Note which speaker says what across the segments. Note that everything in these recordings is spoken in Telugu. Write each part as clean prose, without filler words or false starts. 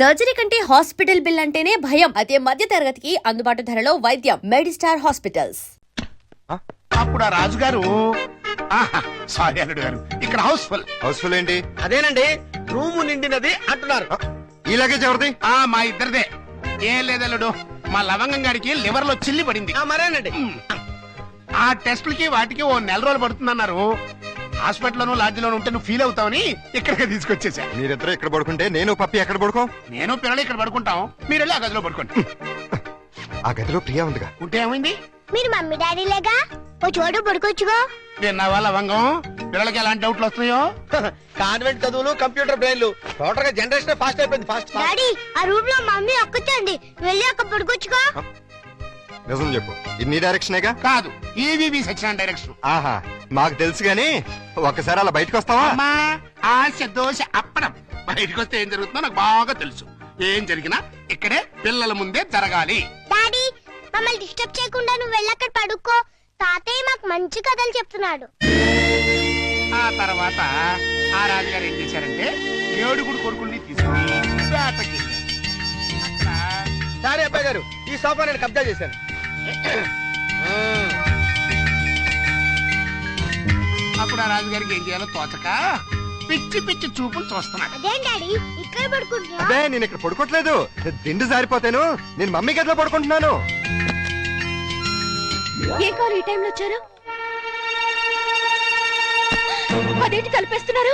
Speaker 1: సర్జరీ కంటే హాస్పిటల్ బిల్ అంటేనే భయం. అదే మధ్య తరగతికి అందుబాటు ధరలో వైద్యం. Medistar hospitals.
Speaker 2: అప్పుడు ఆ రాజుగారు సారీ అల్లుడు గారు, ఇక్కడ హౌస్ఫుల్
Speaker 3: ఏంటి?
Speaker 4: అదేనండి, రూము నిండినది అంటున్నారు.
Speaker 3: ఈ లగేజ్ ఎవరిది?
Speaker 2: మా ఇద్దరిదే. ఏం లేదల్లుడు, మా లవంగం గారికి లివర్ లో చిల్లి పడింది.
Speaker 4: మరేనండి,
Speaker 2: ఆ టెస్టులకి వాటికి ఓ నెల రోజులు పడుతుందన్నారు. హాస్పిటల్లోనూ లాడ్జిలోనూ ఉంటే నువ్వు ఫీల్ అవుతావని ఇక్కడికి తీసుకొచ్చేసా.
Speaker 3: మీరిద్దరు ఇక్కడ పడుకుంటే నేను పప్పి ఎక్కడ పడుకో?
Speaker 2: నేను పిల్లలు ఇక్కడ పడుకుంటాం, మీరు వెళ్ళి ఆ గదిలో పడుకోండి.
Speaker 3: ఆ గదిలో ప్రియా ఉందిగా.
Speaker 2: ఉంటే ఏమైంది?
Speaker 5: మీరు మమ్మీ డాడీ లేగా ఓ చోటు పడుకోవచ్చుగా.
Speaker 2: విన్నావా లవంగం, పిల్లలకి ఎలాంటి డౌట్లు వస్తున్నాయో?
Speaker 4: కాన్వెంట్ చదువులు, కంప్యూటర్ బ్రెయిన్లు, టోటల్ గా జనరేషన్ ఫాస్ట్ అయిపోయింది. ఫాస్ట్
Speaker 5: డాడీ, ఆ రూమ్ లో మమ్మీ ఒక్కచండి, వెళ్ళి అక్కడ పడుకోవచ్చుగా.
Speaker 3: నిజం చెప్పు, ఇన్ని డైరెక్షనేగా?
Speaker 2: కాదు, ఈవీవి సచిన డైరెక్షన్.
Speaker 3: ఆహా, మాకు తెలుసు గాని ఒక్కసారి అలా బయటకు వస్తావా?
Speaker 2: అమ్మా, ఆశ దోశ అప్పడం. బయటకు వస్తే ఏం జరుగుతుందో నాకు బాగా తెలుసు. ఏం జరిగినా ఇక్కడే పిల్లల ముందే జరగాలి.
Speaker 5: డాడీ, మమ్మల్ని డిస్టర్బ్ చేయకుండా నువ్వు వెళ్ళి అక్కడ పడుకో. తాతయ్య మాకు మంచి కథలు చెప్తున్నాడు.
Speaker 2: ఆ తర్వాత ఆ రాజుగారు ఏం చేశారంటే 7 కొడుకుల్ని తీసుకుని వేటకి వెళ్ళారు.
Speaker 4: సారీ అబ్బాయి గారు, ఈ సోఫా నేను కబ్జా చేశాను.
Speaker 2: అప్పుడు ఆ రాజుగారికి ఏం చేయాలో తోచక పిచ్చి పిచ్చి చూపులు చూస్తున్నాడు.
Speaker 5: అదేం డాడీ, ఇక్కడ పడుకుంటున్నా?
Speaker 3: అదే, నేను ఇక్కడ పడుకోవట్లేదు. దిండు జారిపోతాను. నేను మమ్మీ గదిలో పడుకుంటున్నాను.
Speaker 1: ఏ కారు ఈ టైంలో వచ్చారు? అదేంటి తలపేస్తున్నారు?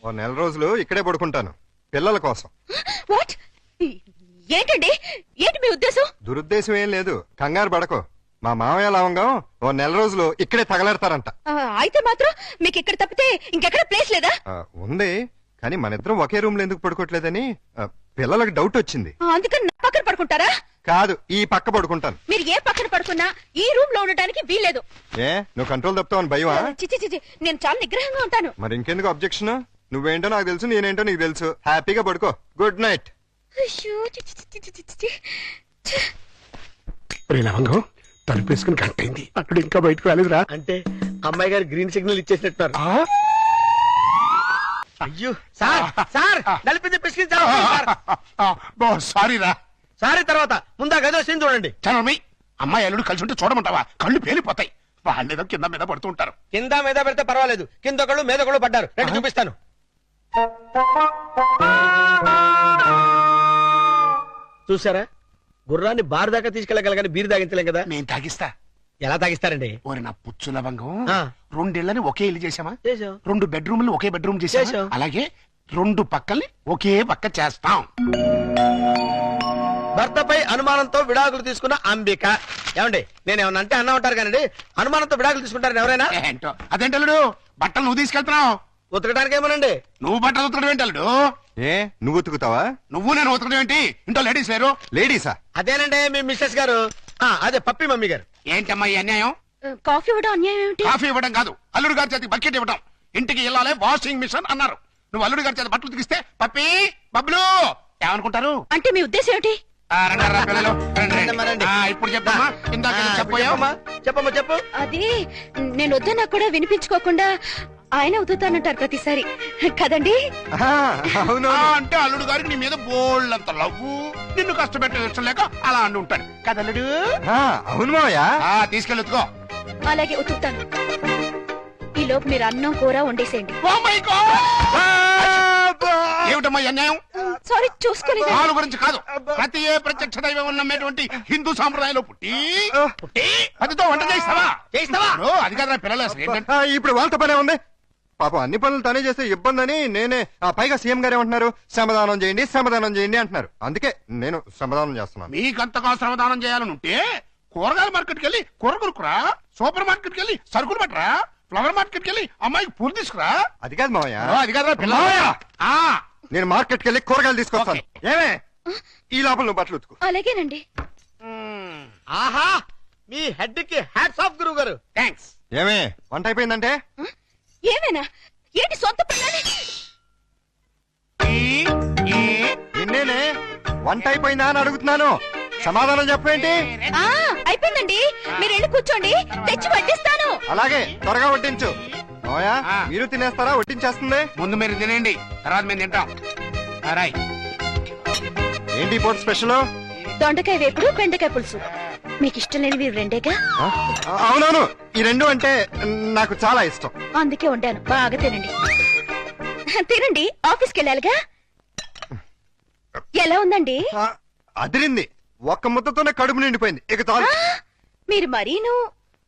Speaker 3: ఓ నెల రోజులు ఇక్కడే పడుకుంటాను, పిల్లల కోసం.
Speaker 1: వాట్? ఏంటండి, ఏంటి మీ ఉద్దేశం?
Speaker 3: దురుద్దేశం ఏం లేదు, కంగారు పడకో. మా మామయ్య లవంగం ఓ నెల రోజులు ఇక్కడే తగలెడతారంట.
Speaker 1: అయితే మాత్రం మీకు ఇక్కడ తప్పితే ఇంకెక్కడ ప్లేస్ లేదా?
Speaker 3: ఉంది, కానీ మన ఇద్దరం ఒకే రూమ్ లో ఎందుకు పడుకోవట్లేదని పిల్లలకు డౌట్ వచ్చింది.
Speaker 1: అందుకని నా పక్కన పడుకుంటారా?
Speaker 3: కాదు, ఈ పక్క పడుకుంటాను.
Speaker 1: మీరు ఏ పక్కన పడుకున్నా ఈ రూమ్ లో ఉండడానికి వీల్లేదు.
Speaker 3: ఏ, నువ్వు కంట్రోల్ తప్పుతావని భయమా?
Speaker 1: చిచి చిచి, నేను చాలా నిగ్రహంగా ఉంటాను.
Speaker 3: మరి ఇంకెందుకు అబ్జెక్షన్? నువ్వేంటో నాకు తెలుసు, నేనేంటో నీకు తెలుసు. హ్యాపీగా పడుకో. Good night.
Speaker 1: అయ్యో, చిచి చిచి చిచి చిచి.
Speaker 2: లవంగం తలుపేసుకుని కట్టయింది, అక్కడ ఇంకా బయటకు రాలేదురా.
Speaker 4: అంటే అమ్మాయి గారు గ్రీన్ సిగ్నల్ ఇచ్చేసినట్టున్నారు. అయ్యో సార్, సార్ నలిపింది పిసికించారు.
Speaker 2: సారీ రా.
Speaker 4: సారీ తర్వాత ముందా గదిలో సీన్ చూడండి.
Speaker 2: చనమై అమ్మాయి అల్లుడు కలిసి ఉంటే చూడమంటావా? కళ్ళు పేలిపోతాయి. వాళ్ళేదో కింద మీద పడుతూ ఉంటారు.
Speaker 4: కింద మీద పెడితే పర్వాలేదు, కింద ఒకళ్ళు మీద ఒకళ్ళు పడ్డారు. రండి చూపిస్తాను. చూసారా, గుర్రాన్ని బారు దాకా తీసుకెళ్ళగలగాని బీరు తాగించలేం కదా.
Speaker 2: నేను తాగిస్తా.
Speaker 4: ఎలా తాగిస్తారండి?
Speaker 2: ఓరి నా పుచ్చు లవంగం,
Speaker 4: ఆ.
Speaker 2: 2 ఇళ్ళని ఒకే ఇల్లు చేసామా?
Speaker 4: చేసాం.
Speaker 2: 2 బెడ్రూమ్లు ఒకే బెడ్రూమ్ చేసాం.
Speaker 4: చేశాం.
Speaker 2: అలాగే 2 పక్కల్ని ఒకే పక్క చేస్తాం.
Speaker 4: భర్తపై అనుమానంతో విడాకులు తీసుకున్న అంబిక. ఏమండి, నేను ఏమన్నా అంటే అన్నా ఉంటారు కానీ అనుమానంతో విడాకులు తీసుకుంటారని ఎవరైనా?
Speaker 2: ఏంటో అదేంటల్లుడు, బట్టలు నువ్వు తీసుకెళ్తున్నావు.
Speaker 4: ఉతకడానికి ఏమోనండి.
Speaker 2: నువ్వు బట్టలు ఉతకడం ఏంటల్లుడు?
Speaker 3: ఏ, నువ్వు ఉతుకుతావా?
Speaker 2: నువ్వు నేను ఉతకడం ఏంటి? ఇంట్లో లేడీస్ లేరు?
Speaker 3: లేడీసా?
Speaker 4: అదేనండి మీ మిస్సెస్ గారు. అదే పప్పి మమ్మీ గారు.
Speaker 2: ఏంటమ్మా ఈ అన్యాయం?
Speaker 1: కాఫీ ఇవ్వడం అన్యాయం ఏమిటి?
Speaker 2: కాఫీ ఇవ్వడం కాదు, అల్లుడు గారి చేతికి బకెట్ ఇవ్వడం. ఇంటికి వెళ్ళాలి వాషింగ్ మిషన్ అన్నారు. నువ్వు అల్లుడు గారి చేతి బట్టలు ఉతికిస్తే పప్పి బబ్లు ఏమనుకుంటారు?
Speaker 1: అంటే మీ ఉద్దేశం ఏమిటి?
Speaker 2: రండి రా పిల్లలు, రండి, రండి.
Speaker 4: రండి, రండి.
Speaker 2: ఇప్పుడు చెప్పమ్మా. ఇందాక చెప్పావా?
Speaker 4: చెప్పమ్మా చెప్పు.
Speaker 1: అది నేను వద్దన్నా కూడా వినిపించుకోకుండా ఆయన ఉతుతానంటారు ప్రతిసారి కదండి.
Speaker 3: అవును.
Speaker 2: అంటే అల్లుడు గారికి నీ మీద బోల్డంత లవ్వు, నిన్ను కష్టపెట్టే ఇష్టం లేక అలా అండి ఉంటాడు కదల్లుడు.
Speaker 3: అవును మావయ్య.
Speaker 2: తీసుకెళ్ళి ఉతుకో.
Speaker 1: అలాగే ఉతుకుతాను. ఈ లోపు మీరు అన్నం కూర వండేసేయండి.
Speaker 2: Oh my God! ఏమిటమ్మా ఈ అన్యాయం?
Speaker 1: సారీ, చూసుకోలేదు.
Speaker 2: వాళ్ళ గురించి కాదు, ప్రతి ఏ ప్రత్యక్ష దైవం నమ్మేటువంటి హిందూ సాంప్రదాయంలో పుట్టి అదితో వంట చేయిస్తావా? అది కాదు పిల్లలు. అసలు ఏంటంటే
Speaker 3: ఇప్పుడు వాళ్ళతో పనే ఉంది. పాపం అన్ని పనులు తనే చేస్తే ఇబ్బంది అని నేనే. పైగా సీఎం గారు ఏమంటున్నారు? శ్రమదానం చేయండి, శ్రమదానం చేయండి అంటున్నారు. అందుకే నేను శ్రమదానం చేస్తున్నాను.
Speaker 2: మీకంతగా శ్రమదానం చేయాలని ఉంటే కూరగాయల మార్కెట్కి వెళ్ళి కూర కొనుక్కురా, సూపర్ మార్కెట్కి వెళ్ళి సరుకులు పట్టరా, ఫ్లవర్ మార్కెట్కి వెళ్ళి అమ్మాయికి పూలు తీసుకురా.
Speaker 3: అది కాదు మావయ్య.
Speaker 2: అది కాదు పిల్లలు.
Speaker 3: నేను మార్కెట్కి వెళ్ళి కూరగాయలు తీసుకొస్తాను. ఏమే, ఈ లోపల నువ్వు బట్టలు ఉతుకు.
Speaker 1: అలాగేనండి.
Speaker 4: ఆహా, మీ హెడ్ కి హ్యాట్స్ ఆఫ్ గురువు గారు.
Speaker 2: థ్యాంక్స్.
Speaker 3: ఏమే, వంట అయిపోయిందంటే?
Speaker 1: ఏమైనా ఏంటి సొంత పిల్లని?
Speaker 3: నిన్నేనే వంట అయిపోయిందా అని అడుగుతున్నాను. సమాధానం చెప్పేంటి?
Speaker 1: అయిపోయిందండి, మీరు వెళ్ళి కూర్చోండి, తెచ్చి వడ్డిస్తాను.
Speaker 3: అలాగే, త్వరగా వడ్డించు. మావయ్య, మీరు తినేస్తారా? వడ్డించేస్తుంది.
Speaker 2: ముందు మీరు తినేయండి, తర్వాత మేము తింటాం. రాయ్.
Speaker 3: ఏంటి పోటీ స్పెషల్?
Speaker 1: దొండకాయ వేపుడు బెండకాయ పులుసు. మీకు ఇష్టం లేనివి రెండేగా,
Speaker 3: అవునవును, ఈ రెండు అంటే నాకు చాలా ఇష్టం.
Speaker 1: అందుకే వండాను. బాగా తినండి. తినండి, ఆఫీస్కి వెళ్ళాలిగా. ఎలా ఉందండి?
Speaker 3: ఆ, అదిరింది. ఒక్క ముద్దతోనే కడుపు నిండిపోయింది. ఇక చాలు.
Speaker 1: మీరు మరీను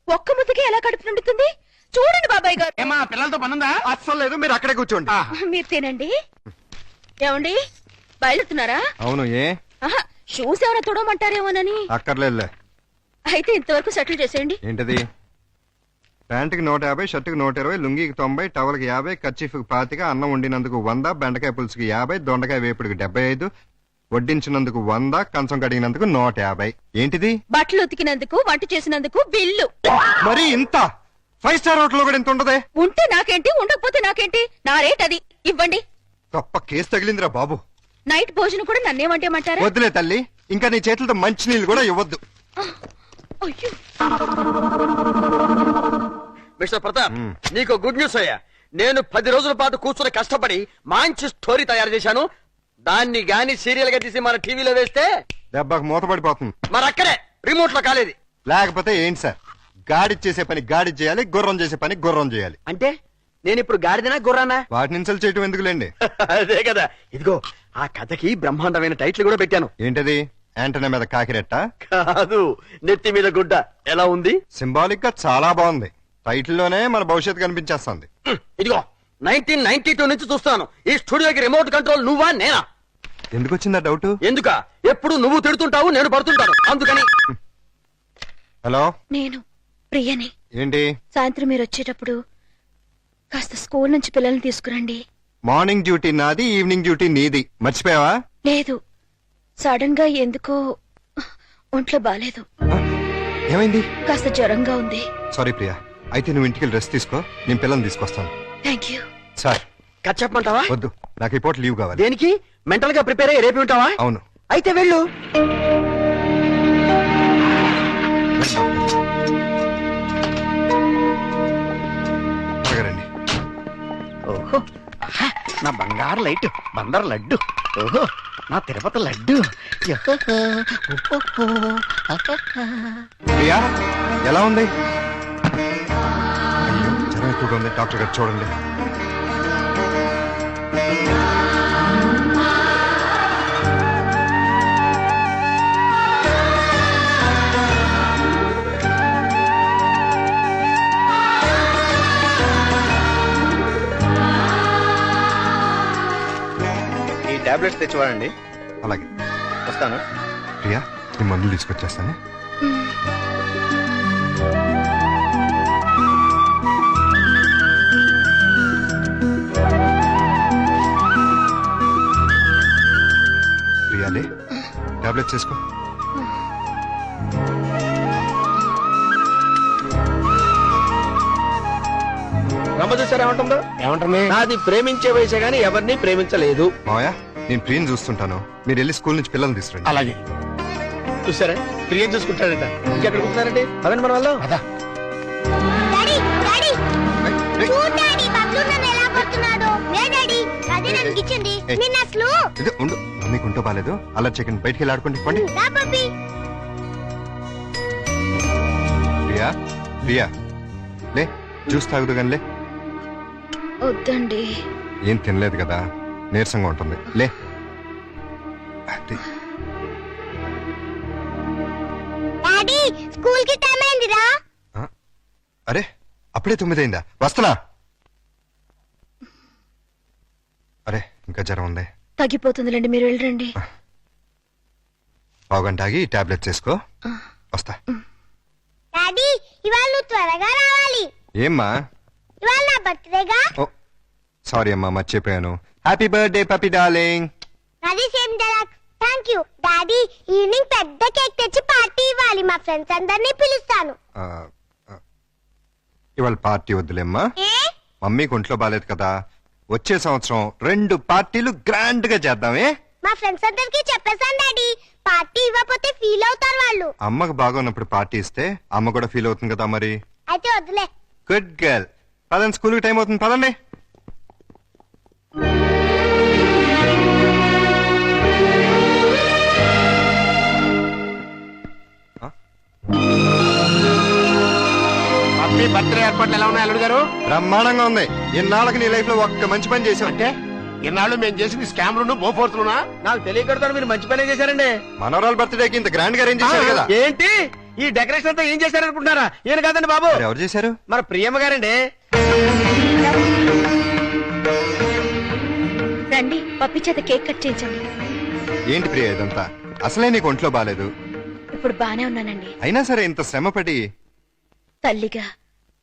Speaker 1: ఒక్క ముద్దకి ఎలా కడుపు నిండుతుంది? చూడండి బాబాయ్ గారు.
Speaker 2: ఏమా పిల్లలతో పనుందా?
Speaker 3: అస్సలు లేదు, మీరు అక్కడే కూర్చోండి.
Speaker 1: మీరు తినండి. ఏమండి, బయలుతున్నారా?
Speaker 3: అవును, ఏ
Speaker 1: ఆహా, షూస్ ఏమైనా తొడమంటారేమోనని.
Speaker 3: అక్కర్లేదులే.
Speaker 1: అయితే ఇంతవరకు సెటిల్ చేసేయండి.
Speaker 3: ఏంటది? ప్యాంటుకి 150, షర్టుకి 120, లుంగికి 90, టవల్కి 50, కర్చీఫ్కి 25, అన్నం వండినందుకు 100, బెండకాయ పులుసుకి 50, దొండకాయ వేపుడికి 75, వడ్డించినందుకు 100, కంచం కడిగినందుకు 150. ఏంటిది?
Speaker 1: బట్టలు ఉతికినందుకు, వంట చేసినందుకు బిల్లు.
Speaker 3: మరి ఇంత 5 స్టార్ హోటల్ లో కూడా ఇంత ఉండదే?
Speaker 1: ఉంటే నాకేంటి, ఉండకపోతే నాకేంటి? నా రేట్ అది. ఇవ్వండి.
Speaker 3: గొప్ప కేసు తగిలిందిరా బాబు.
Speaker 1: నైట్ భోజనం కూడా నన్నేమంటేమంటారా?
Speaker 3: వద్దులే తల్లి, ఇంకా నీ చేతులతో మంచి నీళ్ళు కూడా ఇవ్వద్దు.
Speaker 1: అయ్యో,
Speaker 4: మిస్టర్ ప్రతాప్, నీకు గుడ్ న్యూస్ అయ్యా. నేను 10 రోజుల పాటు కూర్చుని కష్టపడి మంచి స్టోరీ తయారు చేశాను. దాన్ని గాని సీరియల్ గా తీసి మన టీవీలో వేస్తే
Speaker 3: దెబ్బకు మూతపడిపోతుంది.
Speaker 4: మరి అక్కడే రిమోట్ లో కాలేదు.
Speaker 3: లేకపోతే ఏంటి సార్, గాడి చేసే పని గాడి చేయాలి, గుర్రం చేసే పని గుర్రం చేయాలి.
Speaker 4: అంటే నేను ఇప్పుడు గాడిదనా గుర్రానా?
Speaker 3: వాటిని ఇన్సల్ట్ చేయటం ఎందుకులేండి.
Speaker 4: అదే కదా. ఇదిగో ఆ కథకి బ్రహ్మాండమైన టైటిల్ కూడా పెట్టాను.
Speaker 3: ఏంటది? యాంటనా మీద కాకిరెట్ట?
Speaker 4: కాదు, నెత్తి మీద గుడ్డ. ఎలా ఉంది?
Speaker 3: సింబాలిక్ గా చాలా బాగుంది. టైటిల్ లోనే మన భవిష్యత్తు కనిపించేస్తుంది.
Speaker 4: ఇదిగో 1992 నుంచి చూస్తాను ఈ స్టూడియోకి రిమోట్ కంట్రోల్ నువ్వా నేనా?
Speaker 3: ఎందుకు వచ్చిందా డౌట్?
Speaker 4: ఎందుక? ఎప్పుడు నువ్వు తిడుతుంటావు, నేను పడుతుంటాను, అందుకని.
Speaker 3: హలో,
Speaker 1: నేను ప్రియని.
Speaker 3: ఏంటి?
Speaker 1: సాయంత్రం మీరు వచ్చేటప్పుడు కాస్త స్కూల్ నుంచి పిల్లల్ని తీసుకురండి.
Speaker 3: మార్నింగ్ డ్యూటీ నాది, ఈవినింగ్ డ్యూటీ నీది. మర్చిపోయావా?
Speaker 1: లేదు, సడన్ గా ఎందుకో ఒంట్లో బాలేదు.
Speaker 3: ఏమైంది?
Speaker 1: కాస్త జ్వరంగా ఉంది.
Speaker 3: సారీ ప్రియా, అయితే నువ్వు ఇంటికి రెస్ట్ తీసుకో, నేను పిల్లల్ని తీసుకొస్తాను.
Speaker 1: Thank you.
Speaker 3: సార్
Speaker 4: కట్ చెప్పమంటావా?
Speaker 3: వద్దు, నాకు ఈ పూట లీవ్ కావాలి.
Speaker 4: దేనికి? మెంటల్ గా ప్రిపేర్ అయ్యి రేపు ఉంటావా?
Speaker 3: అవును.
Speaker 4: అయితే వెళ్ళు.
Speaker 3: త్వరగా రండి.
Speaker 2: ఓహో, ఆహా, నా బంగారు లైట్ బందర్ లడ్డు. ఓహో, నా తిరుపతి లడ్డు.
Speaker 3: ప్రియా, ఎలా ఉంది? అయ్యో, జ్వరం ఎక్కువగా ఉంది, డాక్టర్ గారు చూడండి.
Speaker 4: ఈ టాబ్లెట్స్ తెచ్చివాడండి.
Speaker 3: అలాగే.
Speaker 4: వస్తాను.
Speaker 3: ప్రియా, నీ మందులు తీసుకొచ్చేస్తాను. ప్రియాలే, టాబ్లెట్స్ తీసుకో.
Speaker 4: రమ్మ చూసారా ఏమంటుందో?
Speaker 2: ఏమంటుంది?
Speaker 4: నాది ప్రేమించే వయసే గాని ఎవరిని ప్రేమించలేదు.
Speaker 3: మావయ్య, నేను ప్రియని చూస్తుంటాను, మీరు వెళ్ళి స్కూల్ నుంచి పిల్లల్ని తీసుకురండి.
Speaker 2: అలాగే.
Speaker 4: చూసారా, ప్రియం చూసుకుంటాడట. ఇంకెక్కడ కూర్చున్నారంటే పదండి మన వాళ్ళు.
Speaker 2: అదా
Speaker 5: డాడీ డాడీ
Speaker 3: ఏయ్, ఏయ్,
Speaker 5: చూడు డాడీ, బబ్లు నన్ను ఎలా కొడుతున్నాడో. లే డాడీ, అదే నన్ను ఇచ్చింది.
Speaker 3: ఏయ్.
Speaker 5: నిన్న అసలు
Speaker 3: ఇది ఉండు, మమ్మీకి ఉంటో బాలేదు. అలా చికెన్ బయటికి వెళ్ళి ఆడుకోండి. పండి.
Speaker 5: రా పప్పి.
Speaker 3: ప్రియా, ప్రియా, లే, జ్యూస్ తాగుదు కానీ లే.
Speaker 1: వద్దండి.
Speaker 3: ఏం తినలేదు కదా, నీరసంగా ఉంటుంది. లే. అది.
Speaker 5: డాడీ, స్కూల్ కి టైం అయిందిరా.
Speaker 3: ఆ? అరే, అప్పుడే 9 అయిందా? వస్తున్నా. అరే, ఇంకా జ్వరం ఉంది.
Speaker 1: తగ్గిపోతుందిలేండి, మీరు వెళ్ళండి.
Speaker 3: పావుగంట ఆగి టాబ్లెట్స్ వేసుకో. వస్తా.
Speaker 5: డాడీ, ఇవాళ నువ్వు త్వరగా రావాలి.
Speaker 3: ఏమ్మా?
Speaker 5: ఇవాళ నా బర్త్డేగా.
Speaker 3: ఓ సారీ అమ్మా, మర్చిపోయాను. Happy birthday పపి darling.
Speaker 5: అది same dialogue. Thank you daddy. Evening పెద్ద కేక్ తెచ్చి పార్టీ ఇవ్వాలి. మా ఫ్రెండ్స్ అందరినీ పిలుస్తాను.
Speaker 3: ఇవాళ పార్టీ వద్దులేమ్మా,
Speaker 5: ఏ?
Speaker 3: మమ్మీకి ఒంట్లో బాలేదు కదా. వచ్చే సంవత్సరం 2 పార్టీలు గ్రాండ్ గా చేద్దామే.
Speaker 5: మా ఫ్రెండ్స్ అందరికి చెప్పేశాను డాడీ. పార్టీ ఇవ్వకపోతే ఫీల్ అవుతారు వాళ్ళు.
Speaker 3: అమ్మకు బాగున్నప్పుడు పార్టీ ఇస్తే అమ్మ కూడా ఫీల్ అవుతుంది కదా మరి.
Speaker 5: అయితే వద్దులే.
Speaker 3: Good girl. పదండి, స్కూల్కి టైం అవుతుంది, పదండి.
Speaker 2: అల్లుడు గారు?
Speaker 3: బ్రహ్మాండంగా ఉంది. ఇన్నాళ్ళకి నీ లైఫ్ లో ఒక్క మంచి పని చేసావు.
Speaker 2: అంటే ఇన్నాళ్ళు మేము చేసింది స్కామ్లను బోఫోర్స్లునా?
Speaker 4: నాకు తెలియకడతాను మీరు మంచి పనే చేశారండి.
Speaker 3: మనోరాల్ బర్త్డేకి ఇంత గ్రాండ్ గా అరేంజ్ చేశారు కదా.
Speaker 4: ఏంటి ఈ డెకరేషన్ అంతా ఏం చేశారనుకుంటున్నారా? ఈయన కాదండి బాబు,
Speaker 3: మరి ఎవరు చేశారు?
Speaker 4: మన ప్రియమ్మ గారండి.
Speaker 1: రండి పప్పి చేత కేక్ కట్ చేయించండి.
Speaker 3: ఏంటి ప్రియ ఇదంతా? అసలే నీకు ఒంట్లో బాలేదు.
Speaker 1: ఇప్పుడు బానే ఉన్నానండి.
Speaker 3: అయినా సరే ఇంత శ్రమపడి
Speaker 1: తల్లిగా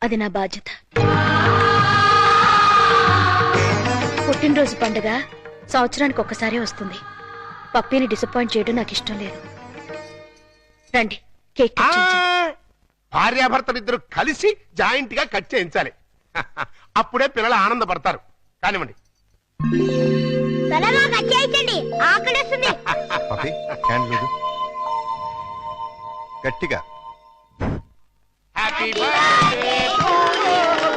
Speaker 1: అది నా బాధ్యత. పుట్టినరోజు పండుగ సంవత్సరానికి ఒక్కసారి వస్తుంది. పప్పిని డిసప్పాయింట్ చేయడం నాకు ఇష్టం లేదు. రండి కేక్ కట్ చేయించండి.
Speaker 2: భార్యాభర్తలిద్దరు కలిసి జాయింట్ గా కట్ చేయించాలి. అప్పుడే పిల్లలు ఆనందపడతారు. కానివ్వండి.
Speaker 5: త్వరగా కట్ చేయించండి, ఆకలి వస్తుంది.
Speaker 3: పప్పి హ్యాండ్ లేదు గట్టిగా.
Speaker 2: Happy birthday to you.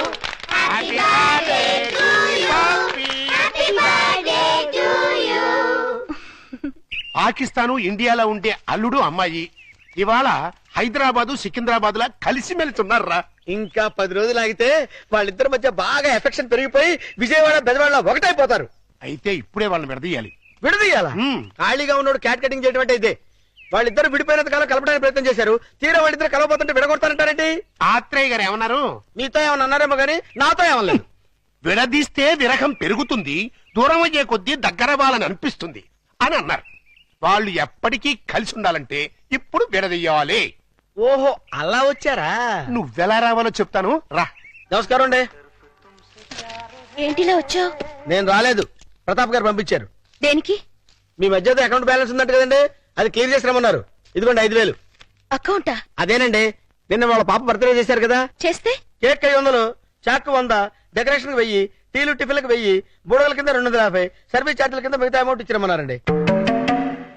Speaker 2: Happy birthday to you.
Speaker 5: Happy birthday to you.
Speaker 2: Pakistan ఇండియాలో ఉండే అల్లుడు అమ్మాయి ఇవాళ హైదరాబాదు సికింద్రాబాద్ లా కలిసి మెలుతున్నారా?
Speaker 4: ఇంకా 10 రోజులు ఆగితే వాళ్ళిద్దరి మధ్య బాగా ఎఫెక్షన్ పెరిగిపోయి విజయవాడ బెజవాడ ఒకటైపోతారు.
Speaker 2: అయితే ఇప్పుడే వాళ్ళని విడదీయాలి.
Speaker 4: విడదీయాలా? ఖాళీగా ఉన్నోడు క్యాట్ కటింగ్ చేయడం అంటే ఇదే. వాళ్ళిద్దరు విడిపోయినంత కాలం కలపడానికి ప్రయత్నం చేశారు. తీరా వాళ్ళిద్దరు కలవబోతుంటే విడగొడతారంటారేంటి?
Speaker 2: ఆత్రేయ గారు ఏమన్నారు?
Speaker 4: మీతో ఏమన్నా అన్నారేమో గానీ నాతో ఏమనలేదు.
Speaker 2: విడదీస్తే విరహం పెరుగుతుంది, దూరం అయ్యే కొద్దీ దగ్గరవ్వాలని అనిపిస్తుంది అని అన్నారు. వాళ్ళు ఎప్పటికీ కలిసి ఉండాలంటే ఇప్పుడు విడదీయాలి.
Speaker 4: ఓహో అలా వచ్చారా?
Speaker 2: నువ్వెలా రావాలో చెప్తాను రా.
Speaker 4: నమస్కారం అండి.
Speaker 1: ఏంటిలా వచ్చావు?
Speaker 4: నేను రాలేదు, ప్రతాప్ గారు పంపించారు.
Speaker 1: దేనికి?
Speaker 4: మీ మధ్య అకౌంట్ బ్యాలెన్స్ ఉందంట కదండి, అది క్లియర్ చేసి రమ్మన్నారు. ఇదిగోండి 5,000.
Speaker 1: అకౌంటా?
Speaker 4: అదేనండి, నిన్న వాళ్ళ పాప బర్త్డే చేశారు కదా.
Speaker 1: చేస్తే
Speaker 4: కేక్ 500, చాక్ 100, డెకరేషన్ కి 1000, టీలు టిఫిన్లకు 1000, బూడగల కింద 250, సర్వీస్ ఛార్జీల కింద మిగతా అమౌంట్ ఇచ్చిరమ్మన్నారండి.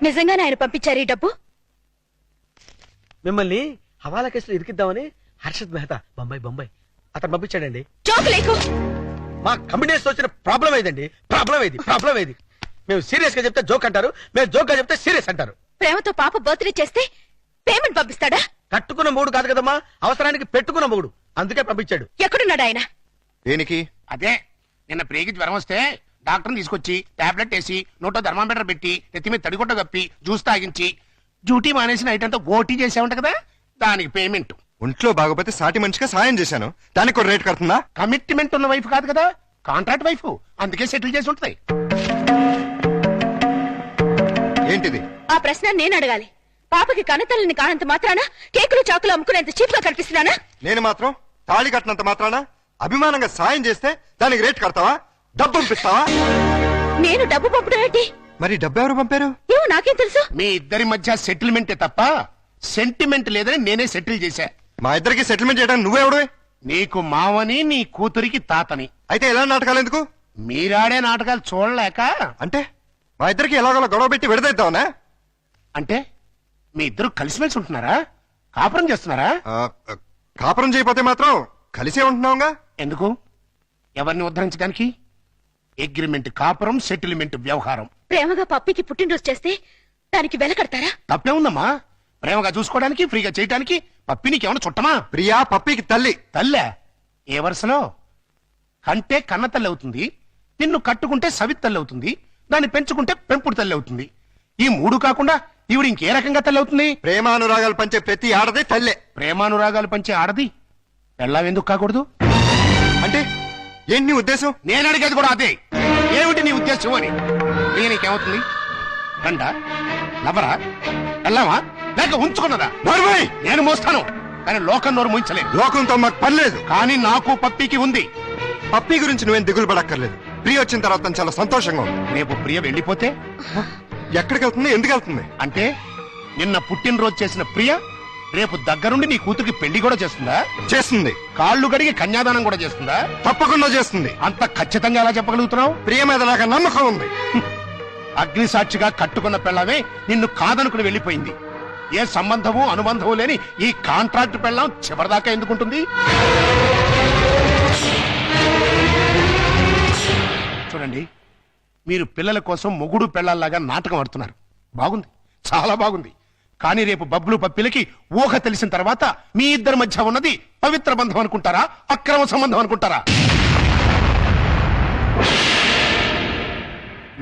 Speaker 1: నిజంగానే ఆయన పంపించారు ఈ డబ్బు?
Speaker 4: మిమ్మల్ని హవాలా కేసులో ఇరికిద్దామని హర్షద్ మెహతా బొంబాయి అతను పంపించాడండి.
Speaker 1: జోక్ లేకు.
Speaker 4: మా కమిటీస్ వచ్చిన ప్రాబ్లం ఏదండి? ప్రాబ్లం ఏది? మేము సీరియస్ గా చెప్తే జోక్ అంటారు, మేము జోక్ గా చెప్తే సీరియస్ అంటారు.
Speaker 1: ప్రేమతో పాప బర్త్డే చేస్తే పేమెంట్ పంపిస్తాడా?
Speaker 4: కట్టుకున్న మూడు కాదు కదమ్మా, అవసరానికి పెట్టుకున్న మూడు, అందుకే పంపించాడు.
Speaker 1: ఎక్కడున్నాడు ఆయన?
Speaker 3: దేనికి?
Speaker 2: అదే నిన్న ప్రేగి జ్వరం వస్తే డాక్టర్ని తీసుకొచ్చి టాబ్లెట్ వేసి నోట్లో థర్మామీటర్ పెట్టి నెత్తి మీద తడిగుడ్డ కప్పి జ్యూస్ తాగించి డ్యూటీ మానేసి నైట్ అంతా ఓటీ చేసామంట కదా, దానికి పేమెంట్.
Speaker 3: ఒంట్లో బాగోపోతే సాటి మనిషిగా సాయం చేశాను, దానికి కూడా రేట్ కడుతుందా?
Speaker 2: కమిట్మెంట్ ఉన్న వైఫ్ కాదు కదా, కాంట్రాక్ట్ వైఫ్, అందుకే సెటిల్ చేసి ఉంటుంది.
Speaker 3: ఏంటిది?
Speaker 1: ఆ ప్రశ్న నేను అడగాలి. పాపకి కనతల్లిని కానంత మాత్రాన కేకులు చాకులు అమ్ముకునేంత చీప్ గా కనిపిస్తున్నానా?
Speaker 3: నేను మాత్రం తాళి కట్టినంత మాత్రాన అభిమానంగా సాయం చేస్తే దానికి రేట్ కడతావా? డబ్బు పంపిస్తావా?
Speaker 1: నేను డబ్బు పంపడం ఏంటి?
Speaker 3: మరి డబ్బు ఎవరు పంపారు?
Speaker 1: ఏమో నాకేం తెలుసు.
Speaker 2: మీ ఇద్దరి మధ్య సెటిల్మెంటే తప్ప సెంటిమెంట్ లేదని నేనే సెటిల్ చేశా.
Speaker 3: మా ఇద్దరికి సెటిల్మెంట్ చేయడానికి నువ్వెవడు?
Speaker 2: నీకు మావని, నీ కూతురికి తాతని.
Speaker 3: అయితే ఎలా నాటకాలు ఎందుకు?
Speaker 2: మీరాడే నాటకాలు చూడలేక.
Speaker 3: అంటే మా ఇద్దరికి ఎలాగోలా గొడవ పెట్టి విడదీద్దామనా?
Speaker 2: అంటే మీ ఇద్దరు కలిసిమెలిసి ఉంటున్నారా? కాపురం చేస్తున్నారా?
Speaker 3: కాపురం చేయకపోతే మాత్రం కలిసే ఉంటున్నావుగా.
Speaker 2: ఎందుకు? ఎవరిని ఉద్ధరించడానికి? అగ్రిమెంట్ కాపురం, సెటిల్మెంట్ వ్యవహారం.
Speaker 1: ప్రేమగా పప్పికి పుట్టినరోజు చేస్తే దానికి వెల కడతారా?
Speaker 2: తప్పే ఉందమ్మా. ప్రేమగా చూసుకోవడానికి, ఫ్రీగా చేయడానికి పప్పి నీకేమన్నా చుట్టమా?
Speaker 3: ప్రియా పప్పికి తల్లి.
Speaker 2: తల్లే? ఏ వరుసలో? కంటే కన్న తల్లి అవుతుంది, నిన్ను కట్టుకుంటే సవిత్ తల్లి అవుతుంది, దాన్ని పెంచుకుంటే పెంపుడు తల్లి అవుతుంది. ఈ మూడు కాకుండా ఈవిడ ఇంకే రకంగా తల్లి అవుతుంది?
Speaker 3: ప్రేమానురాగాలు పంచే ప్రతి ఆడది తల్లే.
Speaker 2: ప్రేమానురాగాలు పంచే ఆడది పెళ్ళాం ఎందుకు కాకూడదు?
Speaker 3: అంటే ఏంటి నీ ఉద్దేశం?
Speaker 2: నేను అడిగేది కూడా అదే. ఏమిటి నీ ఉద్దేశం అని. నీకేమవుతుంది? గండ, లవరా, పెళ్ళామా, లేక ఉంచుకున్నదా?
Speaker 3: నోర్మై!
Speaker 2: నేను మోస్తాను, కానీ లోకం నోరు మోయించలేదు.
Speaker 3: లోకంతో మాకు పని లేదు.
Speaker 2: కానీ నాకు పప్పికి ఉంది.
Speaker 3: పప్పి గురించి నువ్వేం దిగులు పడక్కర్లేదు. ప్రియ వచ్చిన తర్వాత తను చాలా సంతోషంగా ఉంది.
Speaker 2: రేపు ప్రియ వెళ్ళిపోతే
Speaker 3: ఎక్కడికి వెళ్తుంది? ఎందుకు వెళ్తుంది?
Speaker 2: అంటే నిన్న పుట్టినరోజు చేసిన ప్రియ రేపు దగ్గరుండి నీ కూతురికి పెళ్లి కూడా చేస్తుందా?
Speaker 3: చేస్తుంది.
Speaker 2: కాళ్ళు గడిగి కన్యాదానం కూడా చేస్తుందా?
Speaker 3: తప్పకుండా చేస్తుంది.
Speaker 2: అంత ఖచ్చితంగా ఎలా చెప్పగలుగుతున్నావు?
Speaker 3: ప్రియ మీద నాకు నమ్మకం ఉంది.
Speaker 2: అగ్ని సాక్షిగా కట్టుకున్న పెళ్ళామే నిన్ను కాదనుకుని వెళ్ళిపోయింది. ఏ సంబంధము అనుబంధము లేని ఈ కాంట్రాక్ట్ పెళ్ళాం చివరిదాకా ఎందుకుంటుంది? చూడండి, మీరు పిల్లల కోసం మొగుడు పెళ్ళాల్లాగా నాటకం ఆడుతున్నారు. బాగుంది, చాలా బాగుంది. కానీ రేపు బబ్లు పప్పిలకి ఊహ తెలిసిన తర్వాత మీ ఇద్దరి మధ్య ఉన్నది పవిత్ర బంధం అనుకుంటారా, అక్రమ సంబంధం అనుకుంటారా?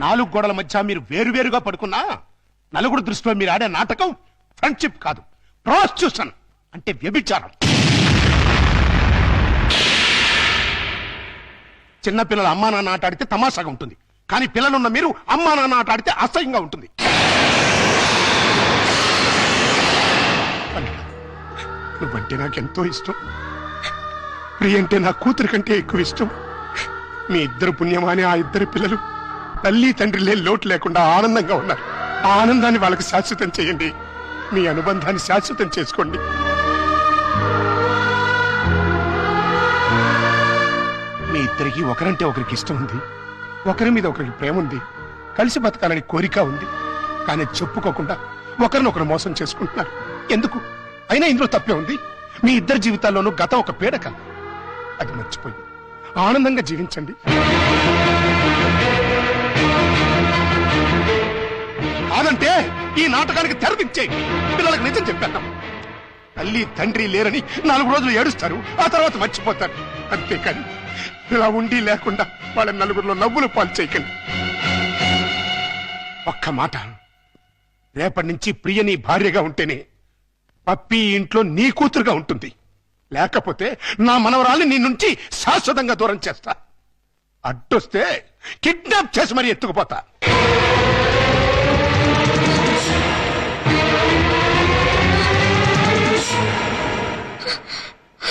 Speaker 2: 4 గోడల మధ్య మీరు వేరువేరుగా పడుకున్నా నలుగురు దృష్టిలో మీరు ఆడే నాటకం ఫ్రెండ్షిప్ కాదు, ప్రాస్టిట్యూషన్ అంటే వ్యభిచారం. చిన్నపిల్లలు అమ్మా నాన్న ఆట ఆడితే తమాషాగా ఉంటుంది, కానీ పిల్లలున్న మీరు అమ్మా నాన్న ఆట ఆడితే అసహ్యంగా ఉంటుంది. నువ్వంటే నాకెంతో ఇష్టం. ప్రియ అంటే నా కూతురు కంటే ఎక్కువ ఇష్టం. మీ ఇద్దరు పుణ్యమాని ఆ ఇద్దరు పిల్లలు తల్లి తండ్రి లేని లోటు లేకుండా ఆనందంగా ఉన్నారు. ఆ ఆనందాన్ని వాళ్ళకి శాశ్వతం చేయండి. మీ అనుబంధాన్ని శాశ్వతం చేసుకోండి. మీ ఇద్దరికి ఒకరంటే ఒకరికి ఇష్టం ఉంది, ఒకరి మీద ఒకరికి ప్రేమ ఉంది, కలిసి బతకాలని కోరిక ఉంది. కానీ చెప్పుకోకుండా ఒకరినొకరు మోసం చేసుకుంటున్నారు. ఎందుకు? అయినా ఇందులో తప్పే ఉంది. మీ ఇద్దరి జీవితాల్లోనూ గతం ఒక పీడక, అది మర్చిపోయి ఆనందంగా జీవించండి. కాదంటే ఈ నాటకానికి తెరదించేయి. పిల్లలకు నిజం చెప్పాను. తల్లి తండ్రి లేరని 4 రోజులు ఏడుస్తారు, ఆ తర్వాత మర్చిపోతారు. అంతేకాని ఇలా ఉండి లేకుండా వాళ్ళ నలుగురిలో నవ్వులు పాలు చేయకండి. ఒక్క మాట, రేపటి నుంచి ప్రియ నీ భార్యగా ఉంటేనే పప్పి ఇంట్లో నీ కూతురుగా ఉంటుంది. లేకపోతే నా మనవరాల్ని నీ నుంచి శాశ్వతంగా దూరం చేస్తా. అడ్డొస్తే కిడ్నాప్ చేసి మరీ ఎత్తుకుపోతా.